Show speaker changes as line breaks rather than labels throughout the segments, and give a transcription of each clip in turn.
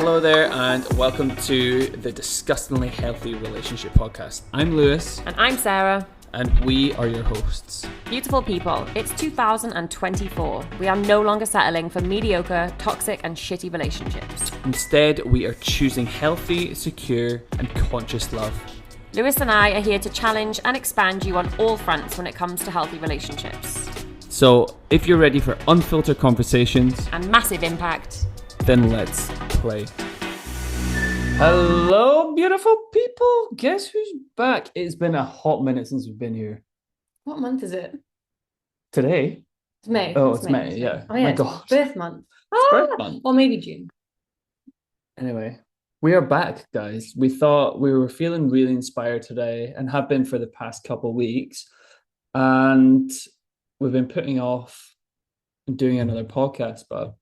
Hello there, and welcome to the Disgustingly Healthy Relationship Podcast. I'm Lewis.
And I'm Sarah.
And we are your hosts.
Beautiful people, it's 2024. We are no longer settling for mediocre, toxic, and shitty relationships.
Instead, we are choosing healthy, secure, and conscious love.
Lewis and I are here to challenge and expand you on all fronts when it comes to healthy relationships.
So, if you're ready for unfiltered conversations
and massive impact,
then let's play. Hello, beautiful people. Guess who's back? It's been a hot minute since we've been here.
What month is it?
Today?
It's May.
Oh, it's May, yeah.
Oh, yeah.
My God.
Birth month.
It's birth month.
Or maybe June.
Anyway, we are back, guys. We thought we were feeling really inspired today and have been for the past couple of weeks. And we've been putting off doing another podcast, but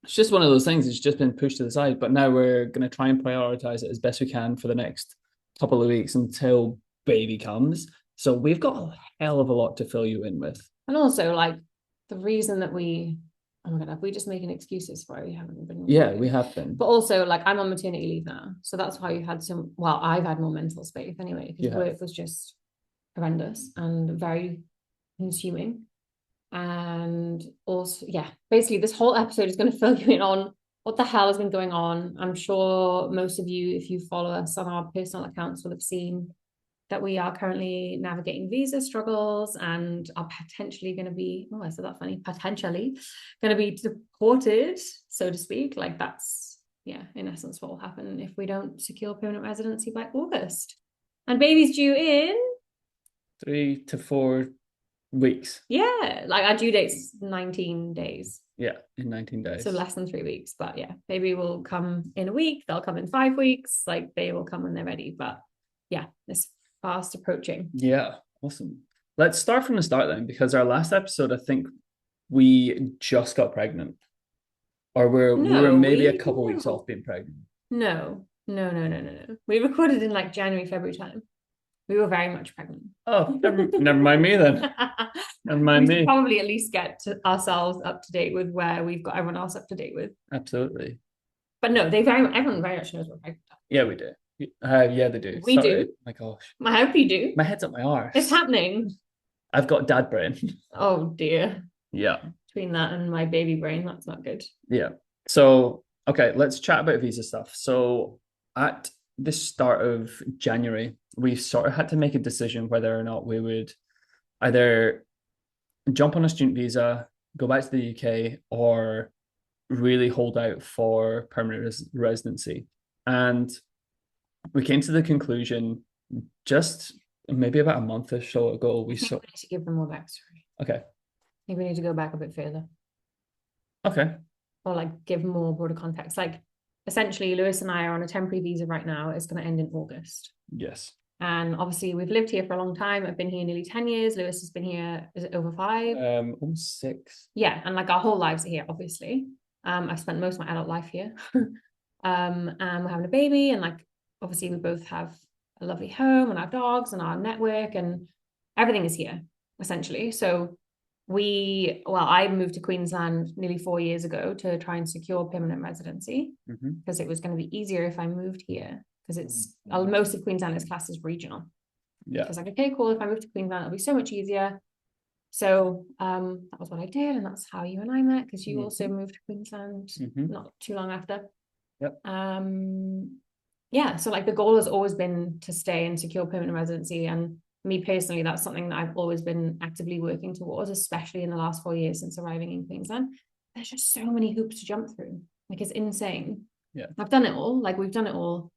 it's just one of those things. It's just been pushed to the side. But now we're going to try and prioritize it as best we can for the next couple of weeks until baby comes. So we've got a hell of a lot to fill you in with.
And also, like, the reason that we... Oh my God, have we just making excuses for why we haven't been?
Yeah, we have been.
But also, like, I'm on maternity leave now. So that's why you had some... Well, I've had more mental space anyway, because work was just horrendous and very consuming. And also, yeah, basically this whole episode is going to fill you in on what the hell has been going on. I'm sure most of you, if you follow us on our personal accounts, will have seen that we are currently navigating visa struggles and are potentially going to be, oh, I said that funny, potentially going to be deported, so to speak. Like, that's, yeah, in essence what will happen if we don't secure permanent residency by August. And baby's due in
3 to 4 weeks.
Yeah, like our due date's 19 days.
Yeah, in 19 days.
So less than 3 weeks. But yeah, baby will come in a week. They'll come in 5 weeks. Like, they will come when they're ready. But yeah, it's fast approaching.
Yeah, awesome. Let's start from the start then, because our last episode, I think we just got pregnant. Or we were maybe a couple weeks off being pregnant.
No. We recorded in like January, February time. We were very much pregnant.
Oh, never mind me then. Never mind me.
Probably at least get ourselves up to date with where we've got everyone else up to date with.
Absolutely.
But no, everyone very much knows we're pregnant.
Yeah, we do. Yeah, they do.
We do.
My gosh.
I hope you do.
My head's up my arse.
It's happening.
I've got dad brain.
Oh dear.
Yeah.
Between that and my baby brain, that's not good.
Yeah. So, okay, let's chat about visa stuff. So at the start of January, we sort of had to make a decision whether or not we would either jump on a student visa, go back to the UK, or really hold out for permanent residency. And we came to the conclusion just maybe about a month or so ago. We
need to give them more backstory.
Okay.
I think we need to go back a bit further.
Okay.
Or like give more broader context. Like, essentially, Lewis and I are on a temporary visa right now. It's going to end in August.
Yes.
And obviously, we've lived here for a long time. I've been here nearly 10 years. Lewis has been here, is it over 5?
Almost 6.
Yeah, and like our whole lives are here, obviously. I've spent most of my adult life here. And we're having a baby, and like, obviously, we both have a lovely home and our dogs and our network, and everything is here, essentially. So I moved to Queensland nearly 4 years ago to try and secure permanent residency, because it was going to be easier if I moved here, because it's most of Queensland is classed as regional. Yeah. So I was like, okay, cool. If I move to Queensland, it'll be so much easier. So that was what I did, and that's how you and I met, because you also moved to Queensland not too long after.
Yep.
Yeah. So like the goal has always been to stay and secure permanent residency, and me personally, that's something that I've always been actively working towards, especially in the last 4 years since arriving in Queensland. There's just so many hoops to jump through. Like, it's insane.
Yeah.
I've done it all. Like, we've done it all.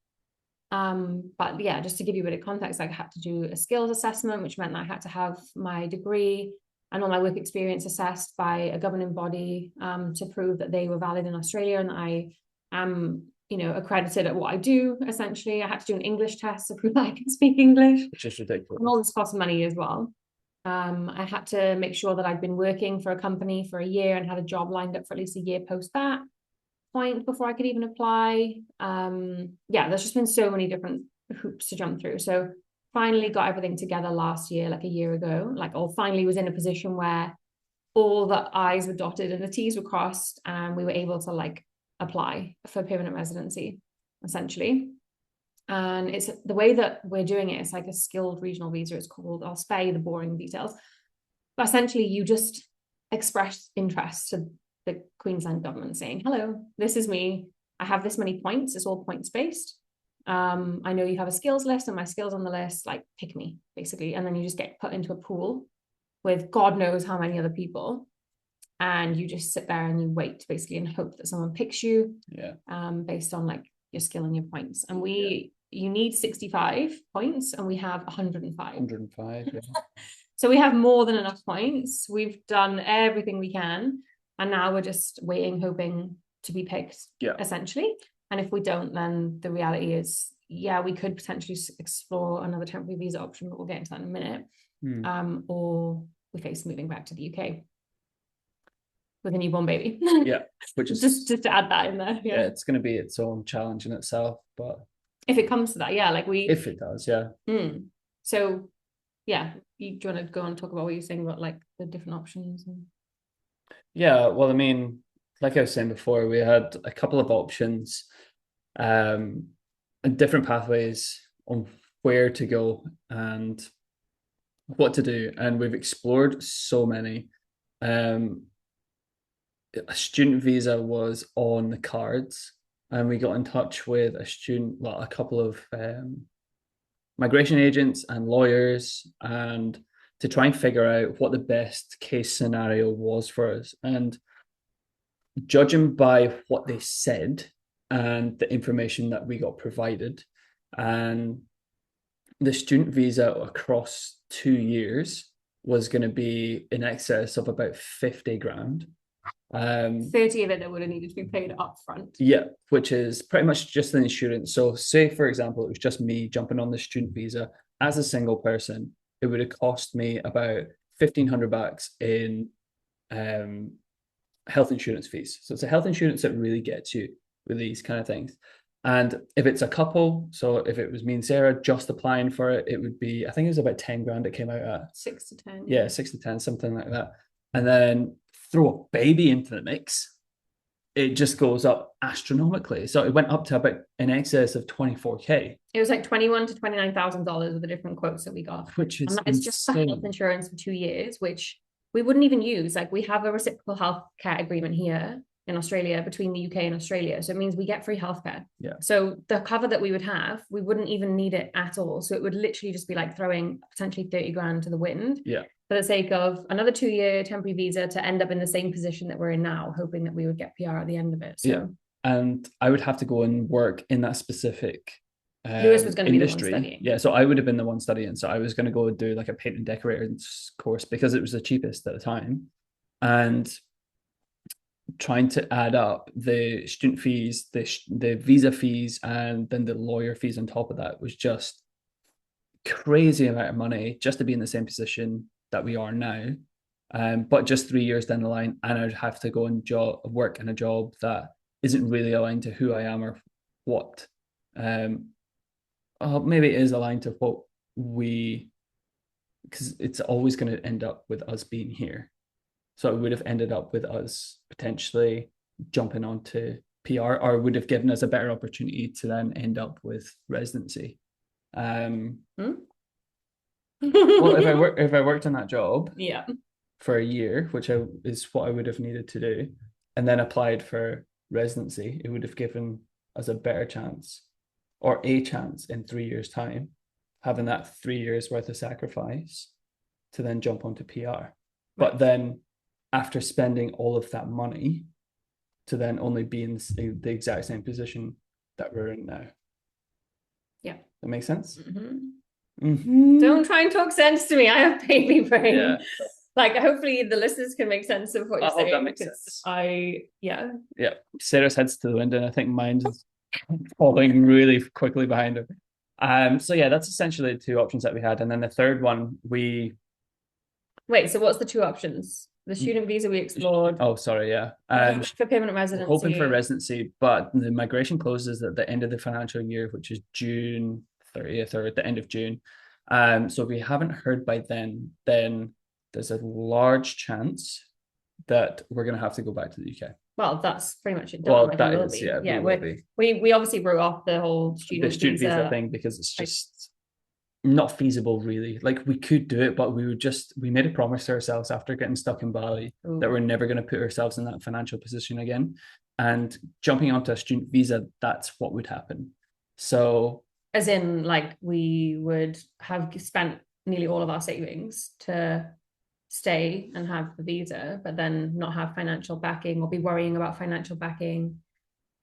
But yeah, just to give you a bit of context, like, I had to do a skills assessment, which meant that I had to have my degree and all my work experience assessed by a governing body to prove that they were valid in Australia and that I am, accredited at what I do. Essentially, I had to do an English test to prove that I can speak English,
which is ridiculous.
And all this costs money as well. I had to make sure that I'd been working for a company for a year and had a job lined up for at least a year post that point before I could even apply. There's just been so many different hoops to jump through. So finally got everything together last year, like a year ago, finally was in a position where all the I's were dotted and the T's were crossed, and we were able to apply for permanent residency, essentially. And it's the way that we're doing it. It's like a skilled regional visa. It's called. I'll spare you the boring details. But essentially, you just express interest to the Queensland government, saying, "Hello, this is me. I have this many points. It's all points based. I know you have a skills list, and my skills on the list. Like, pick me, basically." And then you just get put into a pool with God knows how many other people, and you just sit there and you wait, basically, and hope that someone picks you.
Yeah.
Based on like your skill and your points. And you need 65 points, and we have 105.
105. Yeah.
So we have more than enough points. We've done everything we can, and now we're just waiting, hoping to be picked, essentially. And if we don't, then the reality is, we could potentially explore another temporary visa option, but we'll get into that in a minute. Or we face moving back to the UK with a newborn baby.
Which is
just to add that in there.
Yeah, it's going to be its own challenge in itself, but
if it comes to that,
if it does,
So do you want to go on and talk about what you're saying about like the different options?
Well, I mean, like I was saying before, we had a couple of options, and different pathways on where to go and what to do, and we've explored so many. A student visa was on the cards, and we got in touch with a couple of migration agents and lawyers, and to try and figure out what the best case scenario was for us. And judging by what they said and the information that we got provided, and the student visa across 2 years was going to be in excess of about 50 grand.
30 of it that would have needed to be paid up front.
Which is pretty much just the insurance. So say, for example, it was just me jumping on the student visa as a single person, it would have cost me about 1,500 bucks in health insurance fees. So it's a health insurance that really gets you with these kind of things. And if it's a couple, so if it was me and Sarah just applying for it, it would be, I think it was about 10 grand it came out at.
6 to 10.
Yeah, 6 to 10, something like that. And then throw a baby into the mix, it just goes up astronomically. So it went up to about in excess of 24K.
It was like $21,000 to $29,000 with the different quotes that we got.
Which is
it's just for health insurance for 2 years, which we wouldn't even use. Like, we have a reciprocal healthcare agreement here in Australia between the UK and Australia. So it means we get free healthcare. So the cover that we would have, we wouldn't even need it at all. So it would literally just be like throwing potentially 30 grand to the wind. For the sake of another 2-year temporary visa to end up in the same position that we're in now, hoping that we would get PR at the end of it. So.
And I would have to go and work in that specific
Lewis was going to be the one studying.
So I would have been the one studying. So I was going to go and do like a paint and decorators course because it was the cheapest at the time. And trying to add up the student fees, the visa fees, and then the lawyer fees on top of that was just crazy amount of money just to be in the same position that we are now. But just 3 years down the line, and I'd have to go and work in a job that isn't really aligned to who I am or what. Maybe it is aligned to what because it's always going to end up with us being here. So it would have ended up with us potentially jumping onto PR, or would have given us a better opportunity to then end up with residency. Well, if I worked on that job for a year, which is what I would have needed to do, and then applied for residency, it would have given us a better chance, or a chance in 3 years' time, having that 3 years worth of sacrifice to then jump onto PR. But then after spending all of that money to then only be in the exact same position that we're in now. That makes sense?
Don't try and talk sense to me. I have baby brain. Like, hopefully the listeners can make sense of what you're saying.
That makes sense. Sarah's head's to the window, and I think mine's falling really quickly behind her. That's essentially the two options that we had. And then the third one, Wait,
so what's the two options? The student visa we explored.
Oh, sorry,
for permanent residency.
Hoping for residency, but the migration closes at the end of the financial year, which is June 30th or at the end of June. So if we haven't heard by then there's a large chance that we're going to have to go back to the UK.
well, that's pretty much it done.
Well,
Like
that
we will
is,
be.
yeah,
Yeah,
we will be.
we obviously wrote off the whole
The
student
student visa thing because it's just not feasible, really. Like we could do it, but we made a promise to ourselves after getting stuck in Bali that we're never going to put ourselves in that financial position again. And jumping onto a student visa, that's what would happen. So,
as in, like, we would have spent nearly all of our savings to stay and have the visa, but then not have financial backing or be worrying about financial backing.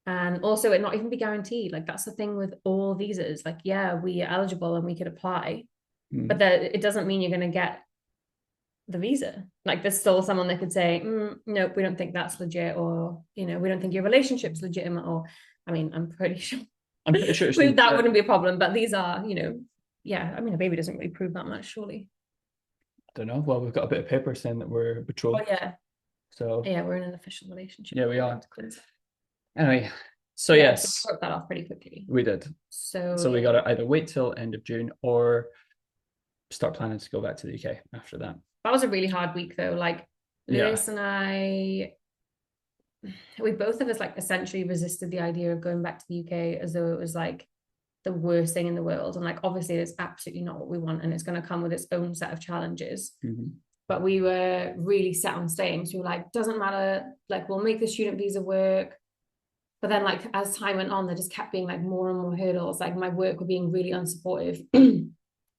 And also it not even be guaranteed. Like that's the thing with all visas. Like, yeah, we are eligible and we could apply, but that it doesn't mean you're going to get the visa. Like there's still someone that could say, nope, we don't think that's legit, or, you know, we don't think your relationship's legitimate, or, I mean, I'm pretty sure that wouldn't be a problem, but these are, you know, yeah, I mean, a baby doesn't really prove that much, surely.
I don't know. Well, we've got a bit of paper saying that we're betrothed.
Oh, yeah.
So
yeah, we're in an official relationship.
Yeah, we are. Anyway, so
yeah,
yes,
so we broke that off pretty quickly.
we did.
So
we got to either wait till end of June or start planning to go back to the UK after that.
That was a really hard week though. Like Lewis and I, we both of us like essentially resisted the idea of going back to the UK as though it was like the worst thing in the world. And like obviously it's absolutely not what we want, and it's going to come with its own set of challenges. But we were really set on staying. So we were like, doesn't matter, like we'll make the student visa work. But then like as time went on, there just kept being like more and more hurdles. Like my work were being really unsupportive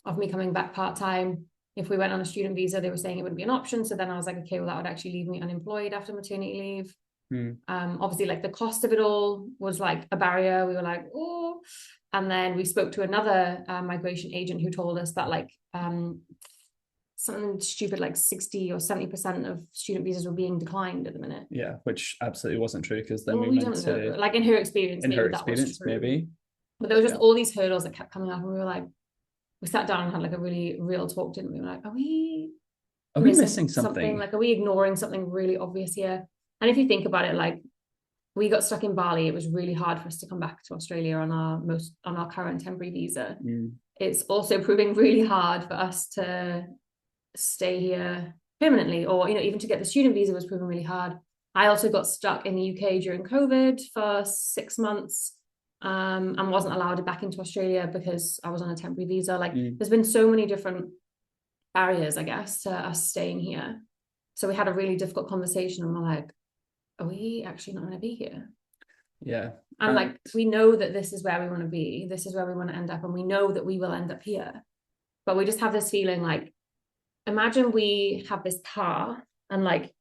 of me coming back part-time. If we went on a student visa, they were saying it wouldn't be an option. So then I was like, okay, well, that would actually leave me unemployed after maternity leave. Obviously, like the cost of it all was like a barrier. We were like, oh. And then we spoke to another migration agent who told us that like something stupid like 60 or 70% of student visas were being declined at the minute.
Yeah, which absolutely wasn't true, because then
we don't know. Like in her experience, maybe. But there were just all these hurdles that kept coming up, and we were like, we sat down and had like a really real talk, didn't we? We were like, are we
missing something?
Like, are we ignoring something really obvious here? And if you think about it, like we got stuck in Bali. It was really hard for us to come back to Australia on our current temporary visa. It's also proving really hard for us to stay here permanently, or, you know, even to get the student visa was proving really hard. I also got stuck in the UK during COVID for 6 months and wasn't allowed back into Australia because I was on a temporary visa. Like there's been so many different barriers, I guess, to us staying here. So we had a really difficult conversation, and we're like, are we actually not going to be here?
Yeah.
And like we know that this is where we want to be, this is where we want to end up, and we know that we will end up here, but we just have this feeling like, imagine we have this path and like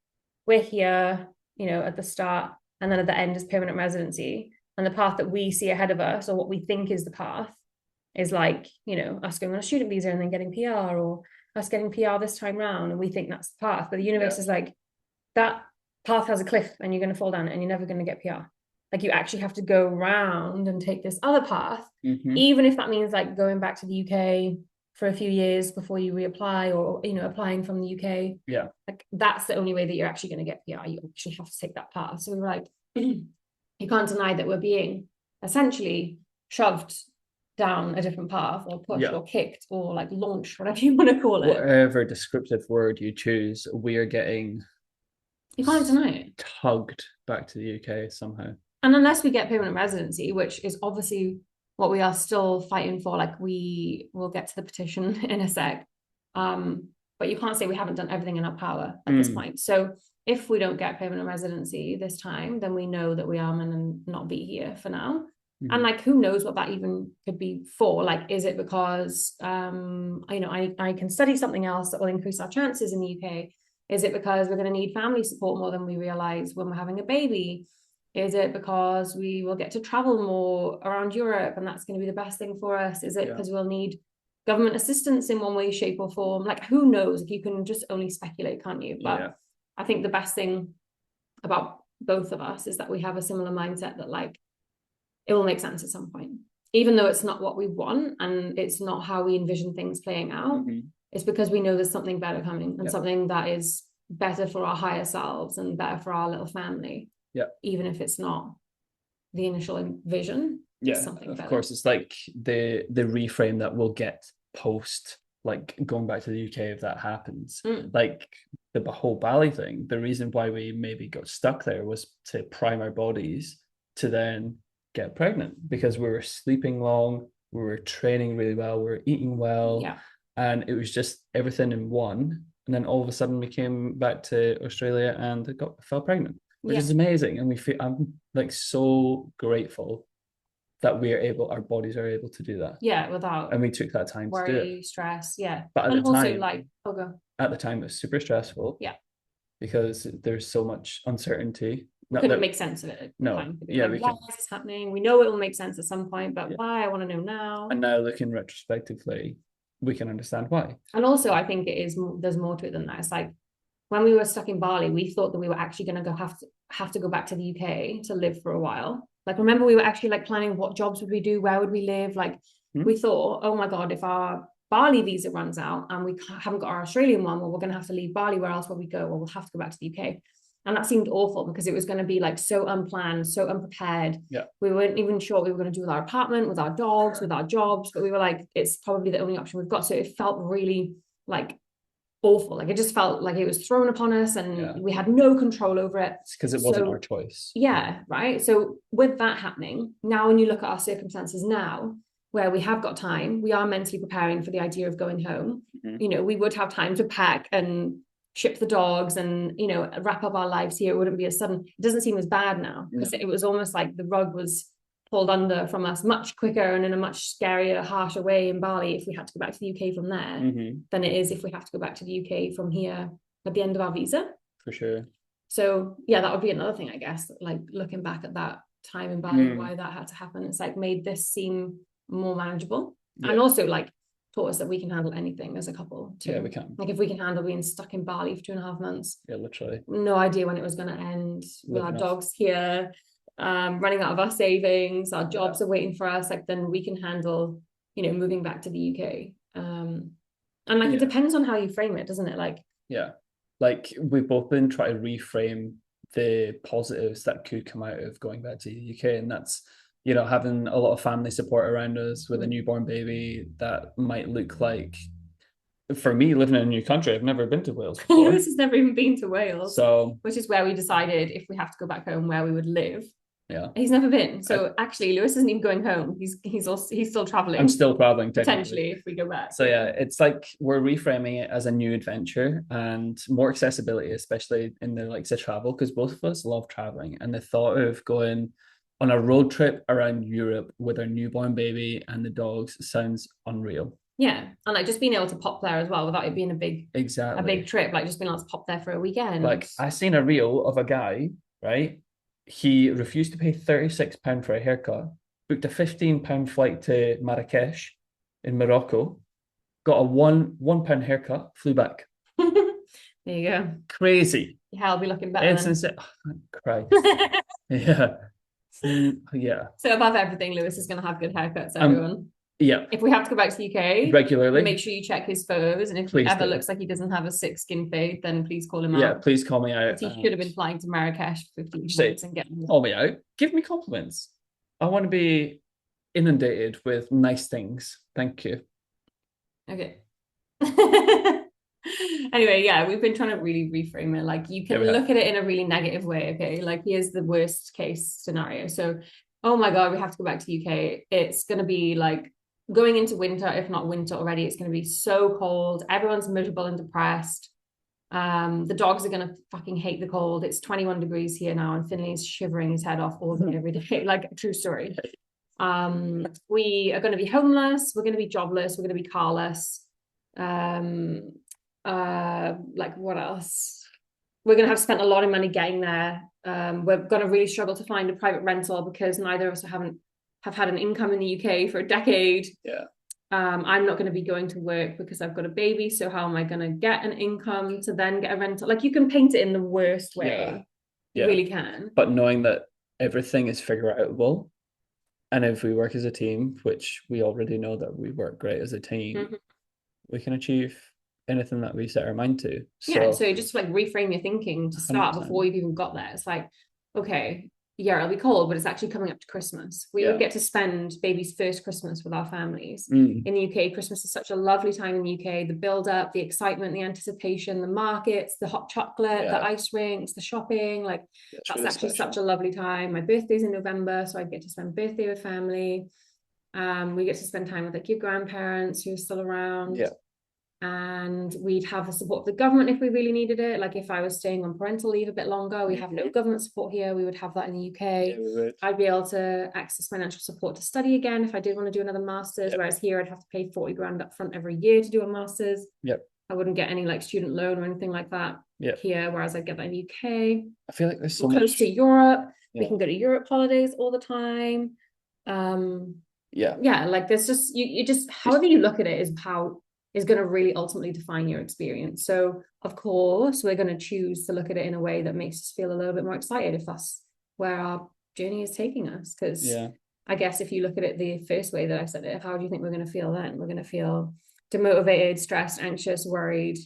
we're here, you know, at the start, and then at the end is permanent residency, and the path that we see ahead of us, or what we think is the path, is like, you know, us going on a student visa and then getting PR, or us getting PR this time round, and we think that's the path. But the universe is like, that path has a cliff and you're going to fall down and you're never going to get PR. Like you actually have to go around and take this other path, even if that means like going back to the UK for a few years before you reapply, or, you know, applying from the UK.
Yeah.
Like that's the only way that you're actually going to get PR. You actually have to take that path. So we were like, you can't deny that we're being essentially shoved down a different path, or pushed or kicked or like launched, whatever you want to call it.
Whatever descriptive word you choose, we are getting,
you can't deny it,
tugged back to the UK somehow.
And unless we get permanent residency, which is obviously what we are still fighting for, like we will get to the petition in a sec. But you can't say we haven't done everything in our power at this point. So if we don't get permanent residency this time, then we know that we are going to not be here for now. And like, who knows what that even could be for? Like, is it because, you know, I can study something else that will increase our chances in the UK? Is it because we're going to need family support more than we realize when we're having a baby? Is it because we will get to travel more around Europe and that's going to be the best thing for us? Is it because we'll need government assistance in one way, shape or form? Like, who knows? Like, you can just only speculate, can't you? But I think the best thing about both of us is that we have a similar mindset that like, it will make sense at some point, even though it's not what we want and it's not how we envision things playing out. It's because we know there's something better coming, and something that is better for our higher selves and better for our little family. Even if it's not the initial vision. Something
of
better.
Course, it's like the reframe that we'll get post, like going back to the UK if that happens. Like the whole Bali thing, the reason why we maybe got stuck there was to prime our bodies to then get pregnant, because we were sleeping long, we were training really well, we were eating well,
Yeah.
and it was just everything in one. And then all of a sudden we came back to Australia and fell pregnant, which is amazing. And I'm like so grateful that our bodies are able to do that.
Yeah, without
and we took that time to do it.
stress, yeah.
But
and also like,
at the time, it was super stressful.
Yeah.
Because there's so much uncertainty.
We couldn't make sense of it.
No. Yeah.
Like, why is this happening? We know it will make sense at some point, but why? I want to know now.
And now, looking retrospectively, we can understand why.
And also, I think there's more to it than that. It's like when we were stuck in Bali, we thought that we were actually going to have to go back to the UK to live for a while. Like, remember, we were actually like planning what jobs would we do, where would we live? Like, we thought, oh my God, if our Bali visa runs out and we haven't got our Australian one, well, we're going to have to leave Bali. Where else will we go? Well, we'll have to go back to the UK. And that seemed awful because it was going to be like so unplanned, so unprepared.
Yeah.
We weren't even sure what we were going to do with our apartment, with our dogs, with our jobs, but we were like, it's probably the only option we've got. So it felt really like awful. Like, it just felt like it was thrown upon us and we had no control over it.
It's because it wasn't our choice.
Yeah, right. So with that happening, now when you look at our circumstances now, where we have got time, we are mentally preparing for the idea of going home. You know, we would have time to pack and ship the dogs and, you know, wrap up our lives here. It wouldn't be as sudden. It doesn't seem as bad now because it was almost like the rug was pulled under from us much quicker and in a much scarier, harsher way in Bali if we had to go back to the UK from there than it is if we have to go back to the UK from here at the end of our visa.
For sure.
So yeah, that would be another thing, I guess, like looking back at that time in Bali, why that had to happen. It's like made this seem more manageable and also like taught us that we can handle anything as a couple too.
Yeah, we can.
Like, if we can handle being stuck in Bali for 2.5 months,
literally
no idea when it was going to end, with our dogs here, running out of our savings, our jobs are waiting for us, like, then we can handle, you know, moving back to the UK. And like it depends on how you frame it, doesn't it? Like,
like we've both been trying to reframe the positives that could come out of going back to the UK, and that's, you know, having a lot of family support around us with a newborn baby. That might look like, for me, living in a new country, I've never been to Wales before.
Lewis has never even been to Wales,
so
which is where we decided if we have to go back home where we would live.
Yeah,
he's never been. So actually, Lewis isn't even going home. He's still traveling.
I'm still traveling
potentially if we go back.
So yeah, it's like we're reframing it as a new adventure and more accessibility, especially in the likes of travel, because both of us love traveling, and the thought of going on a road trip around Europe with our newborn baby and the dogs sounds unreal.
Yeah, and like just being able to pop there as well without it being a big trip, like just being able to pop there for a weekend.
Like, I seen a reel of a guy, right? He refused to pay £36 for a haircut, booked a £15 flight to Marrakesh in Morocco, got a £1 haircut, flew back.
There you go.
Crazy.
Yeah, I'll be looking better.
It's insane. Oh, thank Christ. Yeah.
So above everything, Lewis is going to have good haircuts, everyone.
Yeah.
If we have to go back to the UK
regularly,
make sure you check his photos, and if he ever looks like he doesn't have a sick skin fade, then please call him out.
Yeah, please call me out.
He should have been flying to Marrakesh for 15 minutes and getting
call me out. Give me compliments. I want to be inundated with nice things. Thank you.
Okay. Anyway, yeah, we've been trying to really reframe it. Like, you can look at it in a really negative way. Okay, like, here's the worst case scenario. So, oh my God, we have to go back to UK. It's going to be like going into winter, if not winter already. It's going to be so cold. Everyone's miserable and depressed. The dogs are going to fucking hate the cold. It's 21 degrees here now, and Finley's shivering his head off all day, every day. Like, a true story. We are going to be homeless. We're going to be jobless. We're going to be carless. Like, what else? We're going to have spent a lot of money getting there. We're going to really struggle to find a private rental because neither of us have had an income in the UK for a decade.
Yeah.
I'm not going to be going to work because I've got a baby. So how am I going to get an income to then get a rental? Like, you can paint it in the worst way. Yeah. You really can.
But knowing that everything is figure outable, and if we work as a team, which we already know that we work great as a team, we can achieve anything that we set our mind to.
So just like reframe your thinking to start
100%.
before you've even got there. It's like, okay, yeah, it'll be cold, but it's actually coming up to Christmas. We would get to spend baby's first Christmas with our families. In the UK. Christmas is such a lovely time in the UK. The build up, the excitement, the anticipation, the markets, the hot chocolate, the ice rinks, the shopping. Like that's really actually special. Such a lovely time. My birthday's in November, so I get to spend birthday with family. We get to spend time with like your grandparents who are still around.
Yeah.
And we'd have the support of the government if we really needed it. Like if I was staying on parental leave a bit longer, we have no government support here. We would have that in the UK.
Yeah, we would.
I'd be able to access financial support to study again if I did want to do another master's. Whereas here I'd have to pay 40 grand up front every year to do a master's. I wouldn't get any like student loan or anything like that here, whereas I'd get that in the UK.
I feel like there's so
close to Europe. We can go to Europe holidays all the time. Like there's just you just however you look at it is going to really ultimately define your experience. So of course we're going to choose to look at it in a way that makes us feel a little bit more excited if that's where our journey is taking us. Because I guess if you look at it the first way that I said it, how do you think we're going to feel then? We're going to feel demotivated, stressed, anxious, worried,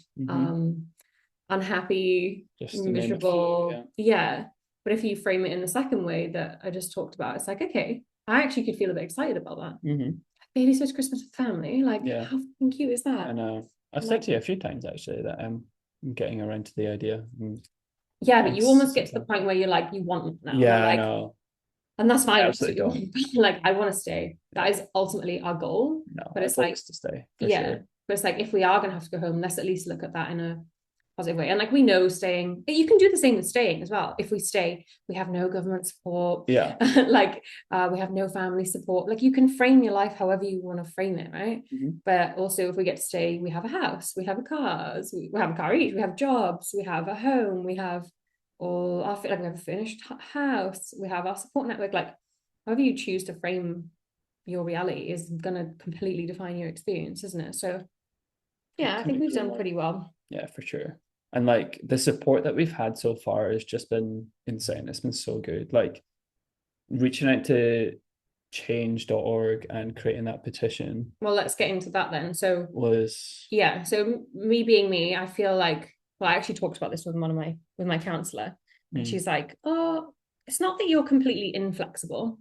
unhappy, just miserable. But if you frame it in the second way that I just talked about, it's like, okay, I actually could feel a bit excited about that. Baby's first Christmas with family, like how fucking cute is that?
I know. I've said to you a few times actually that I'm getting around to the idea.
But you almost get to the point where you're like, you want now.
I know.
And that's fine. Like I want to stay. That is ultimately our goal. But it's like
to stay.
Sure. But it's like if we are going to have to go home, let's at least look at that in a positive way. And like we know staying, you can do the same with staying as well. If we stay, we have no government support. Like we have no family support. Like you can frame your life however you want to frame it, right? But also if we get to stay, we have a house, we have a car, we have a car each, we have jobs, we have a home, we have all our like we have a furnished house, we have our support network. Like however you choose to frame your reality is going to completely define your experience, isn't it? So I think we've done pretty well.
Yeah, for sure. And like the support that we've had so far has just been insane. It's been so good. Like reaching out to change.org and creating that petition.
Well, let's get into that then. So me being me, I feel like, well, I actually talked about this with my counselor, and she's like, oh, it's not that you're completely inflexible.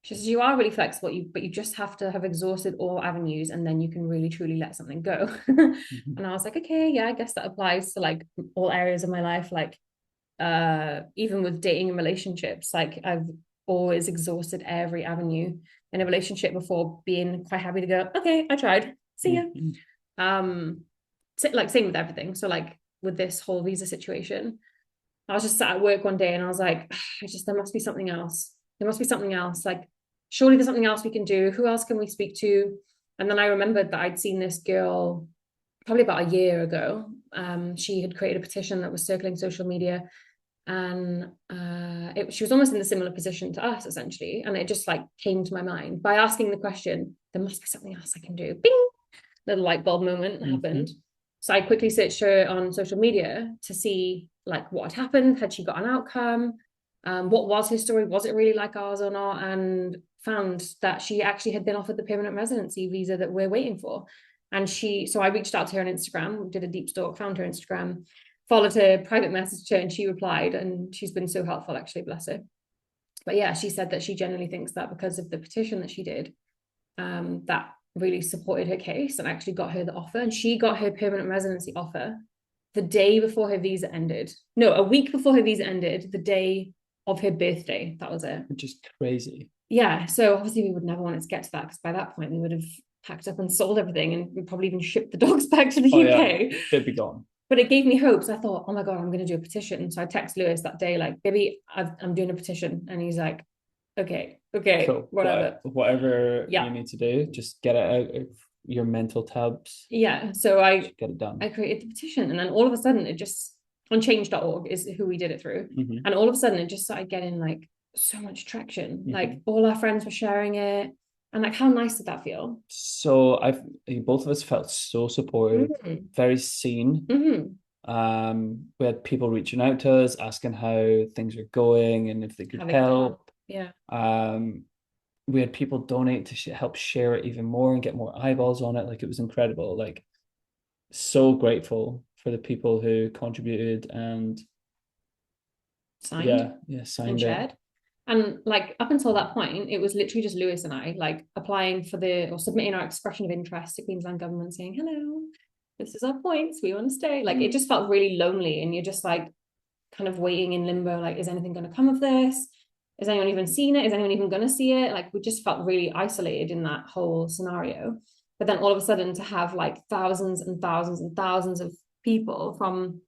She says you are really flexible, but you just have to have exhausted all avenues, and then you can really truly let something go. And I was like, okay, I guess that applies to like all areas of my life. Like even with dating and relationships, like I've always exhausted every avenue in a relationship before being quite happy to go, okay, I tried, see ya. Like same with everything. So like with this whole visa situation, I was just sat at work one day and I was like, there must be something else. There must be something else. Like, surely there's something else we can do. Who else can we speak to? And then I remembered that I'd seen this girl probably about a year ago. She had created a petition that was circling social media, and she was almost in a similar position to us, essentially. And it just like came to my mind by asking the question, there must be something else I can do. Bing! Little light bulb moment happened. So I quickly searched her on social media to see like what had happened. Had she got an outcome? What was his story? Was it really like ours or not? And found that she actually had been offered the permanent residency visa that we're waiting for. And so I reached out to her on Instagram, did a deep stalk, found her Instagram, followed her, private messaged her, and she replied. And she's been so helpful, actually, bless her. But yeah, she said that she genuinely thinks that because of the petition that she did, that really supported her case and actually got her the offer. And she got her permanent residency offer the day before her visa ended. No, a week before her visa ended, the day of her birthday. That was it.
Which is crazy.
Yeah. So obviously we would never want it to get to that, because by that point we would have packed up and sold everything and probably even shipped the dogs back to the UK.
Yeah. They'd be gone.
But it gave me hope. So I thought, oh my God, I'm going to do a petition. So I texted Lewis that day, like, baby, I'm doing a petition. And he's like, okay, cool.
Whatever you need to do, just get it out of your mental tabs.
Yeah. So I
get it done.
I created the petition, and then all of a sudden it just, on change.org is who we did it through. And all of a sudden it just started getting like so much traction. Like all our friends were sharing it. And like, how nice did that feel?
So both of us felt so supported, very seen. We had people reaching out to us, asking how things are going and if they could help.
Yeah.
We had people donate to help share it even more and get more eyeballs on it. Like, it was incredible. Like, so grateful for the people who contributed and
signed
signed
and shared. And like up until that point, it was literally just Lewis and I like applying for or submitting our expression of interest to Queensland government saying, hello, this is our points, we want to stay. Like it just felt really lonely, and you're just like kind of waiting in limbo, like, is anything going to come of this? Is anyone even seen it? Is anyone even going to see it? Like we just felt really isolated in that whole scenario. But then all of a sudden to have like thousands and thousands and thousands of people from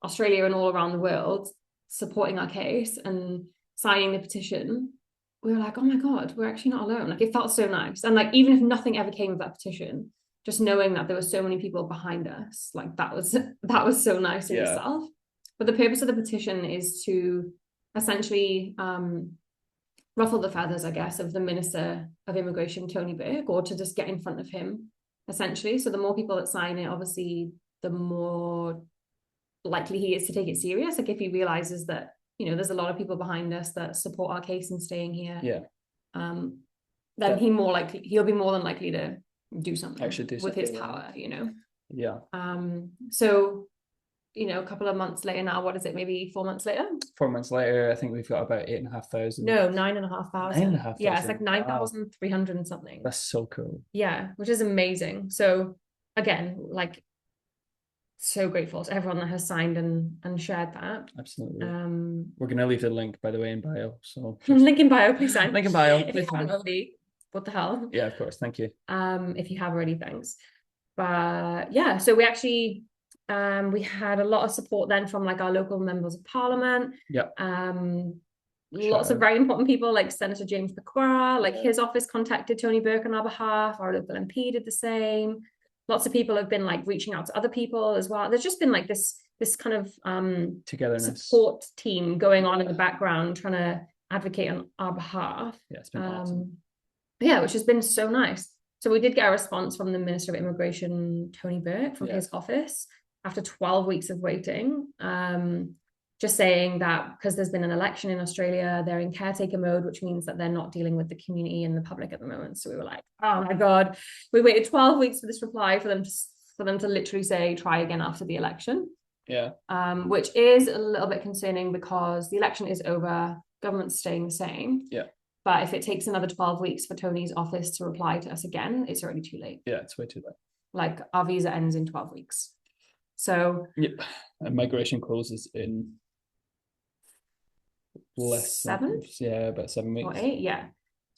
Australia and all around the world supporting our case and signing the petition, we were like, oh my God, we're actually not alone. Like it felt so nice. And like, even if nothing ever came of that petition, just knowing that there were so many people behind us, like that was so nice in itself. But the purpose of the petition is to essentially ruffle the feathers, I guess, of the Minister of Immigration, Tony Burke, or to just get in front of him, essentially. So the more people that sign it, obviously, the more likely he is to take it serious. Like if he realizes that, you know, there's a lot of people behind us that support our case in staying here. Then he'll be more than likely to do something with his power, you know. So, you know, a couple of months later now, what is it, maybe 4 months later?
4 months later, I think we've got about 8,500.
No, 9,500.
9,500.
Yeah, it's like 9,300 and something.
That's so cool.
Yeah, which is amazing. So again, like so grateful to everyone that has signed and shared that.
Absolutely. We're gonna leave the link, by the way, in bio. So
link in bio, please sign.
Link in bio.
If you haven't already, what the hell?
Yeah, of course. Thank you.
If you have already, thanks. But yeah, so we actually we had a lot of support then from like our local members of parliament. Lots of very important people like Senator James McGrath, like his office contacted Tony Burke on our behalf. Our local MP did the same. Lots of people have been like reaching out to other people as well. There's just been like this kind of
togetherness
support team going on in the background trying to advocate on our behalf.
Yeah, it's been awesome.
Yeah, which has been so nice. So we did get a response from the Minister of Immigration, Tony Burke, from his office after 12 weeks of waiting, just saying that because there's been an election in Australia, they're in caretaker mode, which means that they're not dealing with the community and the public at the moment. So we were like, oh my God, we waited 12 weeks for this reply for them to literally say, try again after the election.
Yeah.
Which is a little bit concerning because the election is over, government's staying the same.
Yeah.
But if it takes another 12 weeks for Tony's office to reply to us again, it's already too late.
Yeah, it's way too late.
Like our visa ends in 12 weeks. So
and migration closes in less
7?
About 7 weeks.
Or 8, yeah.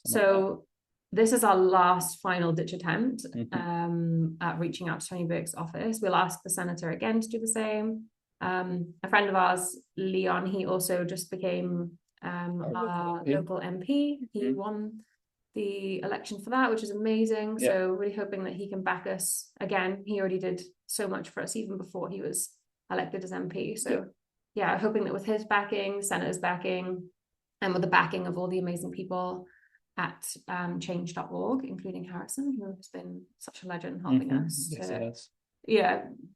So this is our last final ditch attempt at reaching out to Tony Burke's office. We'll ask the senator again to do the same. A friend of ours, Leon, he also just became our local MP. He won the election for that, which is amazing. So really hoping that he can back us again. He already did so much for us even before he was elected as MP. So yeah, hoping that with his backing, Senator's backing, and with the backing of all the amazing people at change.org, including Harrison, who has been such a legend helping us to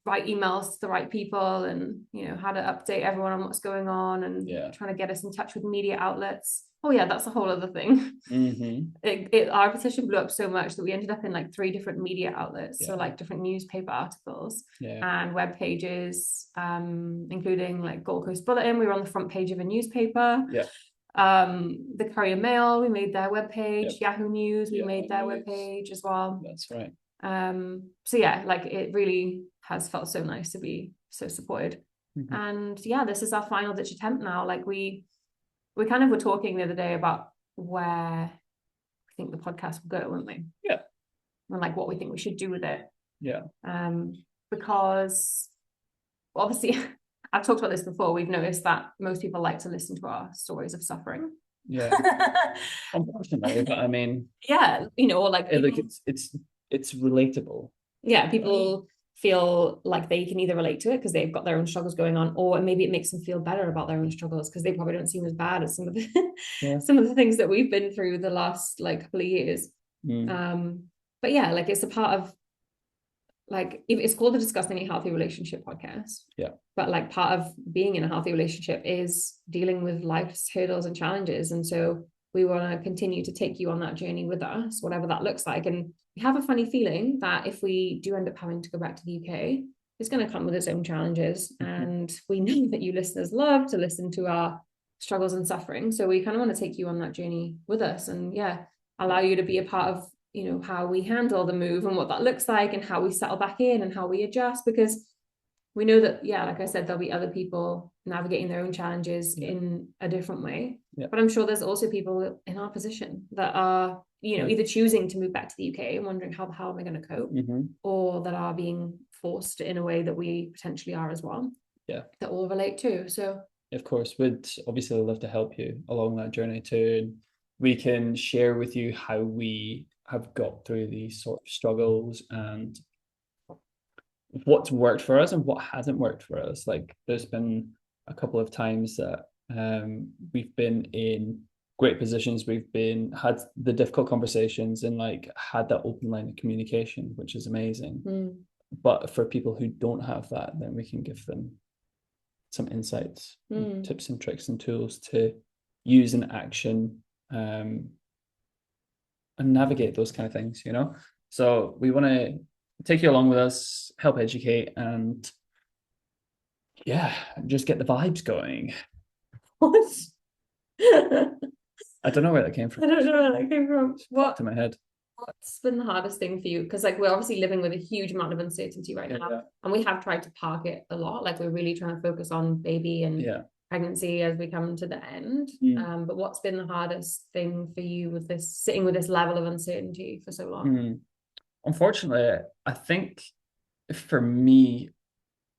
write emails to the right people and, you know, how to update everyone on what's going on and trying to get us in touch with media outlets. Oh yeah, that's a whole other thing. Our petition blew up so much that we ended up in like 3 different media outlets. So like different newspaper articles and web pages, including like Gold Coast Bulletin. We were on the front page of a newspaper. The Courier Mail, we made their webpage. Yahoo News, we made their webpage as well.
That's right.
So yeah, like it really has felt so nice to be so supported. And yeah, this is our final ditch attempt now. Like we kind of were talking the other day about where we think the podcast will go, weren't we?
Yeah.
And like what we think we should do with it.
Yeah.
Because obviously I've talked about this before. We've noticed that most people like to listen to our stories of suffering.
Yeah. Unfortunately, but I mean,
you know, or like
people, it's relatable.
Yeah, people feel like they can either relate to it because they've got their own struggles going on, or maybe it makes them feel better about their own struggles because they probably don't seem as bad as some of the some of the things that we've been through the last like couple of years. But yeah, like it's a part of, like, it's called the Discussing a Healthy Relationship podcast. Yeah. But like part of being in a healthy relationship is dealing with life's hurdles and challenges. And so we want to continue to take you on that journey with us, whatever that looks like. And we have a funny feeling that if we do end up having to go back to the UK, it's going to come with its own challenges. And we know that you listeners love to listen to our struggles and suffering. So we kind of want to take you on that journey with us, and allow you to be a part of, how we handle the move and what that looks like, and how we settle back in and how we adjust, because we know that, like I said, there'll be other people navigating their own challenges in a different way. But I'm sure there's also people in our position that are, either choosing to move back to the UK and wondering how am I going to cope, or that are being forced in a way that we potentially are as well. Yeah. That all relate to. So
of course, we'd obviously love to help you along that journey too. And we can share with you how we have got through these sort of struggles and what's worked for us and what hasn't worked for us. Like, there's been a couple of times that we've been in great positions, we've had the difficult conversations and like had that open line of communication, which is amazing. But for people who don't have that, then we can give them some insights, tips and tricks and tools to use in action, and navigate those kind of things, So we want to take you along with us, help educate, and just get the vibes going.
What?
I don't know where that came from.
I don't know where that came from.
What? To my head.
What's been the hardest thing for you? Because like we're obviously living with a huge amount of uncertainty right now, and we have tried to park it a lot. Like we're really trying to focus on baby and pregnancy as we come to the end. But what's been the hardest thing for you with this, sitting with this level of uncertainty for so long?
Unfortunately, I think for me,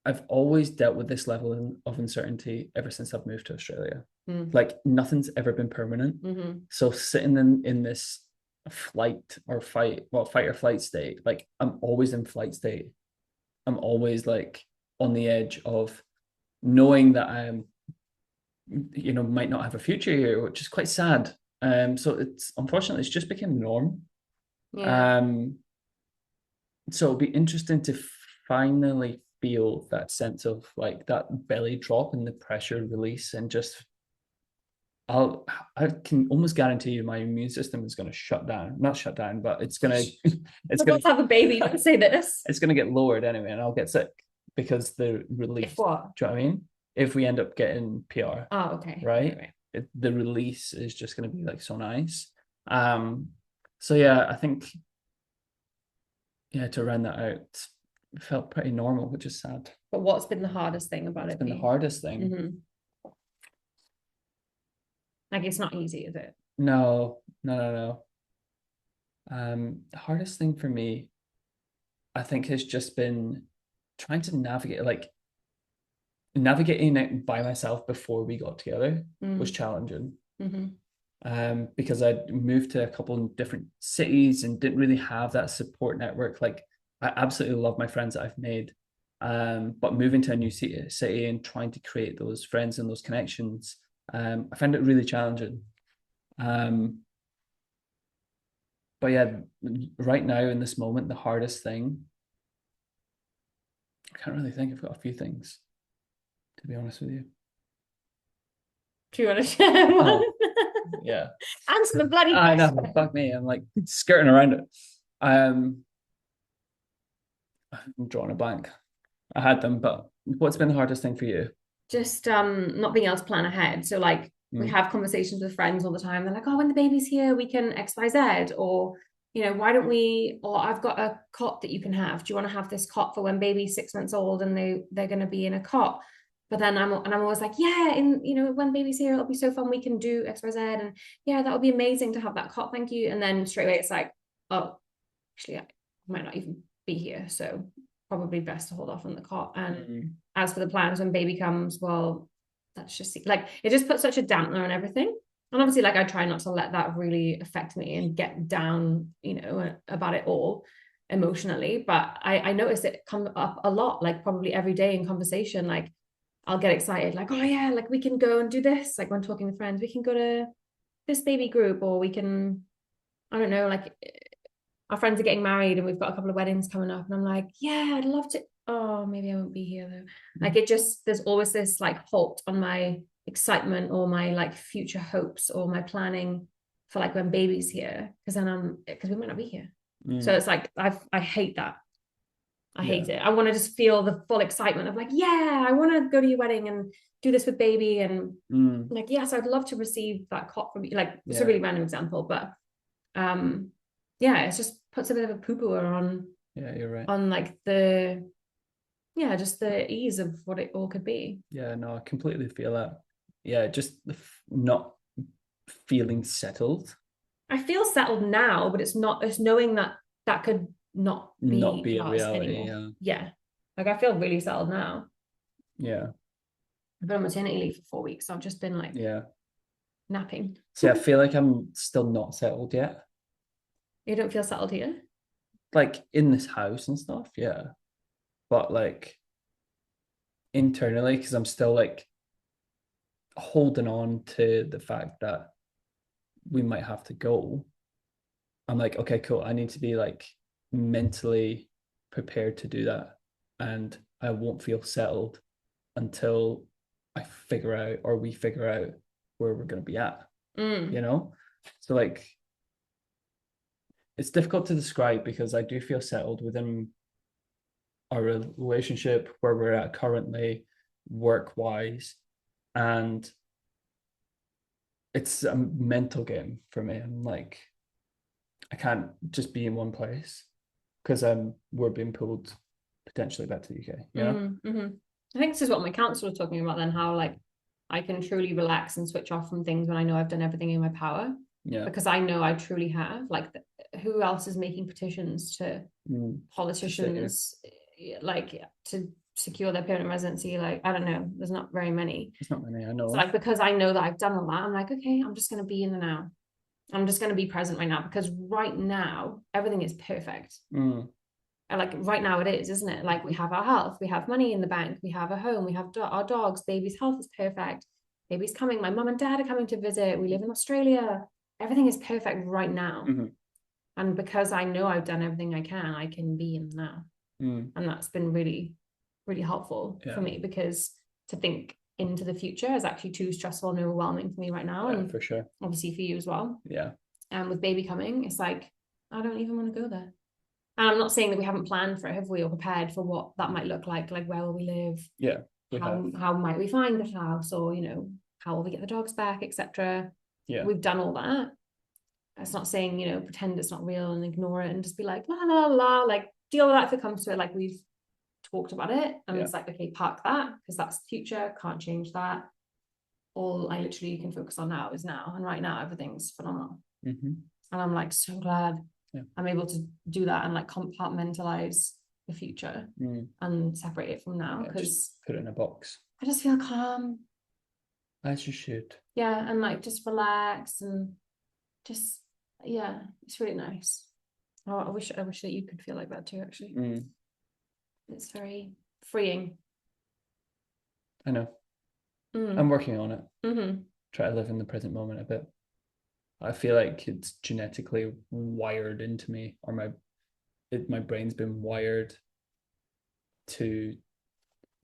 I've always dealt with this level of uncertainty ever since I've moved to Australia. Like nothing's ever been permanent. So sitting in this fight or flight state, like I'm always in flight state. I'm always like on the edge of knowing that I'm, might not have a future here, which is quite sad. So it's unfortunately it's just become the norm. So it'll be interesting to finally feel that sense of like that belly drop and the pressure release, and just I can almost guarantee you my immune system is going to shut down. Not shut down, but it's going to
let's have a baby. Don't say this.
It's going to get lowered anyway, and I'll get sick because the release.
If what?
Do you know what I mean? If we end up getting PR.
Oh, okay.
Right. The release is just going to be like so nice. So yeah, I think to round that out, it felt pretty normal, which is sad.
But what's been the hardest thing about it?
The hardest thing.
Like it's not easy, is it?
No. The hardest thing for me, I think, has just been trying to navigating it by myself before we got together was challenging. Because I'd moved to a couple of different cities and didn't really have that support network. Like I absolutely love my friends that I've made, but moving to a new city and trying to create those friends and those connections, I found it really challenging. But yeah, right now in this moment, the hardest thing, I can't really think. I've got a few things, to be honest with you.
Do you want to share one?
Yeah.
Answer the bloody question.
I know, fuck me. I'm like skirting around it. I'm drawing a blank. I had them, but what's been the hardest thing for you?
Just not being able to plan ahead. So like we have conversations with friends all the time. They're like, oh, when the baby's here, we can XYZ, or why don't we, or I've got a cot that you can have. Do you want to have this cot for when baby's 6 months old and they're going to be in a cot? But then I'm always like, when baby's here, it'll be so fun. We can do XYZ, and that would be amazing to have that cot. Thank you. And then straight away it's like, oh, actually, I might not even be here, so probably best to hold off on the cot. And as for the plans when baby comes, well, that's just like it just puts such a dampener on everything. And obviously, like I try not to let that really affect me and get down, about it all emotionally. But I notice it come up a lot, like probably every day in conversation. Like I'll get excited, like, oh yeah, like we can go and do this. Like when talking with friends, we can go to this baby group, or we can, I don't know, like our friends are getting married and we've got a couple of weddings coming up. And I'm like, yeah, I'd love to. Oh, maybe I won't be here though. Like there's always this like halt on my excitement or my like future hopes or my planning for like when baby's here. Because we might not be here. So it's like, I hate that. I hate it. I want to just feel the full excitement of like, yeah, I want to go to your wedding and do this with baby. And like, yes, I'd love to receive that cot from you. Like, it's a really random example, but it just puts a bit of a poo-pooer on.
Yeah, you're right.
On like just the ease of what it all could be.
Yeah, no, I completely feel that. Yeah, just not feeling settled.
I feel settled now, but it's knowing that could not be
a
ours
reality.
anymore. Yeah. Like I feel really settled now.
Yeah.
I've been on maternity leave for 4 weeks. So I've just been like napping.
See, I feel like I'm still not settled yet.
You don't feel settled here?
Like in this house and stuff, yeah. But like internally, because I'm still like holding on to the fact that we might have to go. I'm like, okay, cool. I need to be like mentally prepared to do that. And I won't feel settled until I figure out, or we figure out where we're going to be at, you know? So like, it's difficult to describe because I do feel settled within our relationship, where we're at currently, work-wise, and it's a mental game for me. I'm like, I can't just be in one place because we're being pulled potentially back to the UK. You know?
I think this is what my counselor was talking about then, how like I can truly relax and switch off from things when I know I've done everything in my power.
Yeah.
Because I know I truly have. Like, who else is making petitions to politicians, like to secure their permanent residency? Like, I don't know. There's not very many.
There's not many, I know.
So like, because I know that I've done all that, I'm like, okay, I'm just going to be in the now. I'm just going to be present right now, because right now everything is perfect. And like right now it is, isn't it? Like we have our health, we have money in the bank, we have a home, we have our dogs, baby's health is perfect, baby's coming, my mum and dad are coming to visit, we live in Australia, everything is perfect right now. And because I know I've done everything I can be in the now. And that's been really, really helpful for me, because to think into the future is actually too stressful and overwhelming for me right now. And
for sure,
obviously for you as well. And with baby coming, it's like, I don't even want to go there. And I'm not saying that we haven't planned for it, have we, or prepared for what that might look like where will we live? How might we find the house, or how will we get the dogs back, etc. We've done all that. It's not saying pretend it's not real and ignore it and just be like la la la, like deal with that if it comes to it, like we've talked about it, and it's like, okay, park that because that's the future, can't change that. All I literally can focus on now is now, and right now everything's phenomenal. And I'm like so glad I'm able to do that and like compartmentalize the future and separate it from now, because
put it in a box.
I just feel calm,
as you should.
And like just relax and just it's really nice. I wish that you could feel like that too, actually. It's very freeing.
I know. I'm working on it. Try to live in the present moment a bit. I feel like it's genetically wired into me, or my brain's been wired to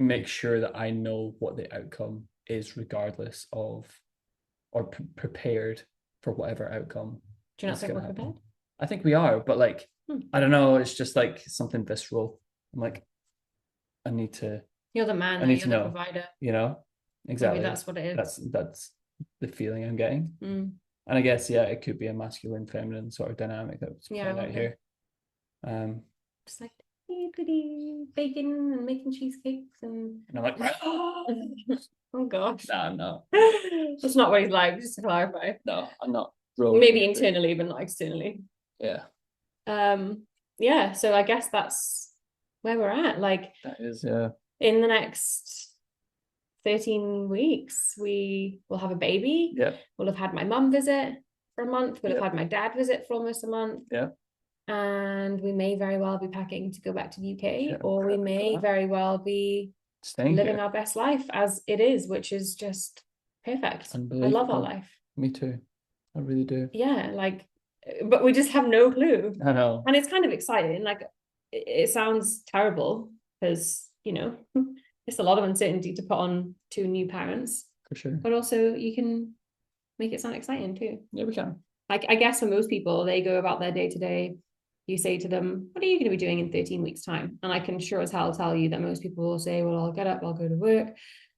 make sure that I know what the outcome is, regardless of, or prepared for whatever outcome.
Do you not think we're prepared?
I think we are, but like, I don't know. It's just like something visceral. I'm like, I need to.
You're the man.
I need to know.
Provider.
Exactly.
Maybe that's what it is.
That's the feeling I'm getting. And I guess it could be a masculine, feminine sort of dynamic that's playing out here.
Just like bacon and making cheesecakes and
I'm like,
oh gosh.
No, I'm not.
That's not what he's like, just to clarify.
No, I'm not.
Maybe internally, but not externally.
Yeah.
So I guess that's where we're at. Like,
that is,
in the next 13 weeks, we will have a baby. We'll have had my mum visit for a month. We'll have had my dad visit for almost a month. And we may very well be packing to go back to the UK, or we may very well be living our best life as it is, which is just perfect. I love our life.
Me too. I really do.
But we just have no clue.
I know.
And it's kind of exciting. Like, it sounds terrible because, it's a lot of uncertainty to put on to new parents.
For sure.
But also you can make it sound exciting too.
Yeah, we can.
Like, I guess for most people, they go about their day to day you say to them, what are you going to be doing in 13 weeks time? And I can sure as hell tell you that most people will say, well, I'll get up, I'll go to work,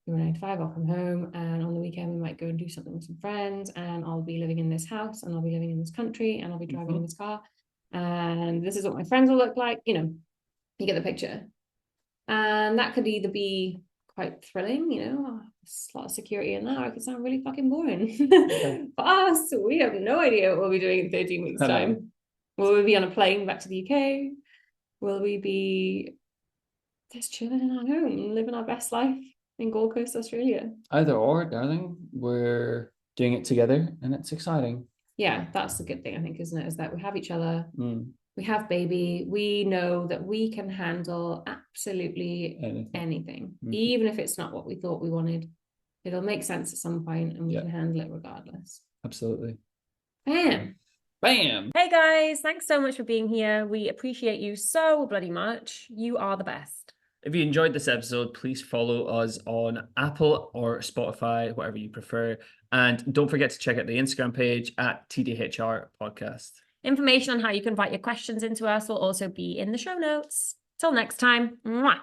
do a 9 to 5, I'll come home, and on the weekend we might go and do something with some friends, and I'll be living in this house, and I'll be living in this country, and I'll be driving in this car, and this is what my friends will look like. You get the picture. And that could either be quite thrilling, there's a lot of security in that, or it could sound really fucking boring. For us, we have no idea what we'll be doing in 13 weeks time. Will we be on a plane back to the UK? Will we be just chilling in our home, living our best life in Gold Coast, Australia?
Either or, darling. We're doing it together, and it's exciting.
Yeah, that's the good thing, I think, isn't it? Is that we have each other. We have baby. We know that we can handle absolutely anything. Even if it's not what we thought we wanted. It'll make sense at some point, and we can handle it regardless.
Absolutely.
Bam.
Bam.
Hey guys, thanks so much for being here. We appreciate you so bloody much. You are the best.
If you enjoyed this episode, please follow us on Apple or Spotify, whatever you prefer. And don't forget to check out the Instagram page at TDHR Podcast.
Information on how you can write your questions into us will also be in the show notes. Till next time. Mwah.